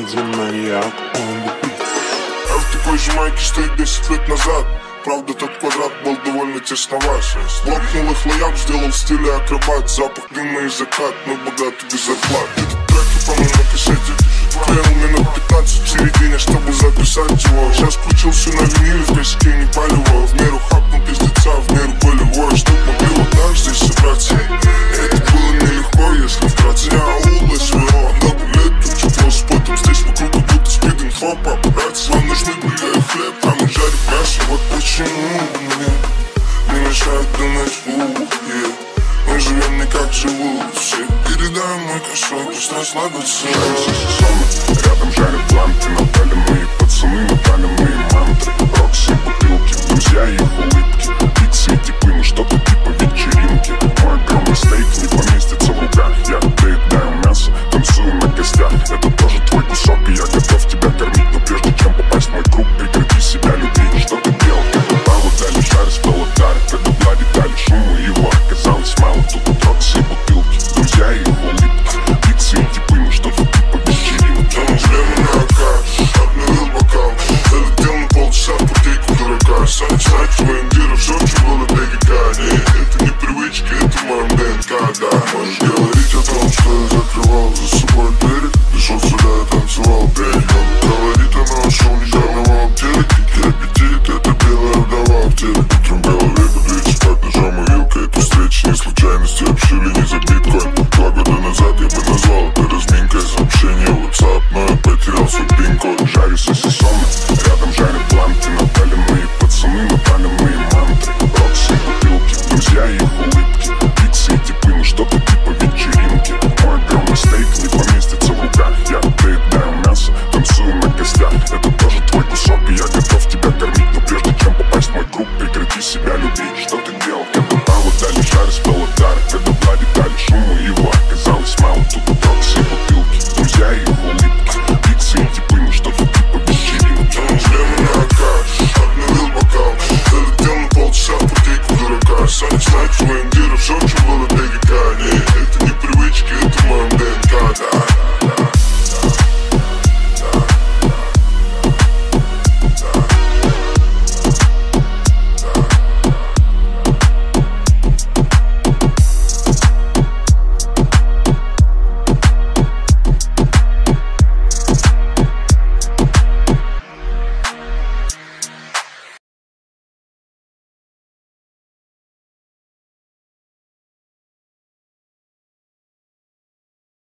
один маньяк on the beat. Я в такой же майке, что и 10 лет назад. Правда, тот квадрат был довольно тесноват. Лопнул их лояк, сделал в стиле акробат. Запах дыма и закат, мы богаты без зарплат. Этот трек я помню на кассете. Клеил минут 15 в середине, чтобы записать его. Сейчас включился на виниле, в косяке не палево. В меру хапнул пиздеца, в меру болевой. Чтоб могли вот так здесь собраться. Это было нелегко, если вкратце. Я аула СВО, много лет тут чего с потом. Здесь вокруг как будто спид-инфо, папарацци. Вам нужны были хлеб, а мы жарим мясо. Вот почему мне не мешает думать, мы живем не как живут все. Передай мой кошелек, пусть расслабится. Рядом жарят лампы, напали мои пацаны, напали мои мантры. Рокси, бутылки, друзья и их улыбки. Пиццы и типы, ну что-то типа вечеринки. Мой огромный стейк не поместится в руках. Я доедаю мясо, танцую на костях. Это тоже твой кусок, и я готов тебя кормить. Но прежде чем попасть в мой круг, прекрати себя любить. Что ты делал, когда Павлу дали шар из пелотара? Когда Влади дали шуму, его оказалось мало. Тут от Рокси и бутылки, друзья и их улыбки. Пиццы и типы, ну что-то типа вечеринки. Шлемы на АК, обновил бокал. Залетел на полчаса в путейку дурака. Сам знать твоим диром, все, что было ДГК. Нет, это не привычка, это в моем ДНК, да. Можешь говорить о том, что я закрывал за собой двери. Пришел сюда, я танцевал берегом. Говорит она, что униженного в теле. Дикий аппетит, это белая вдова в теле. Утром в голове буду идти спать ножом и вилкой. Эту встречу не случайности, обшили не за биткоин. 2 года назад я бы назвал это разминкой. Сообщение в WhatsApp, но я потерял свой пин-код. Жарю сосисоны, рядом жарят лампы. Напали мои пацаны, напали мои мантры. Рокси, бутылки, друзья и их улыбки. Пиццы и типы, ну что-то типа вечеринки. Мой огромный стейк не поместится в руках. Я доедаю мясо, танцую на костях. Это тоже твой кусок, и я готов тебя кормить. Но прежде чем попасть в мой круг, прекрати себя любить. Что ты делал, когда Павлу дали шар из пелотара? Когда Влади дали шуму, его оказалось мало. Тут от Рокси и бутылки, друзья и их улыбки. Пиццы и типы, ну что-то типа вечеринки. Шлемы на АК, обновил бокал. Залетел на полчаса в путейку дурака. Сам знать твоим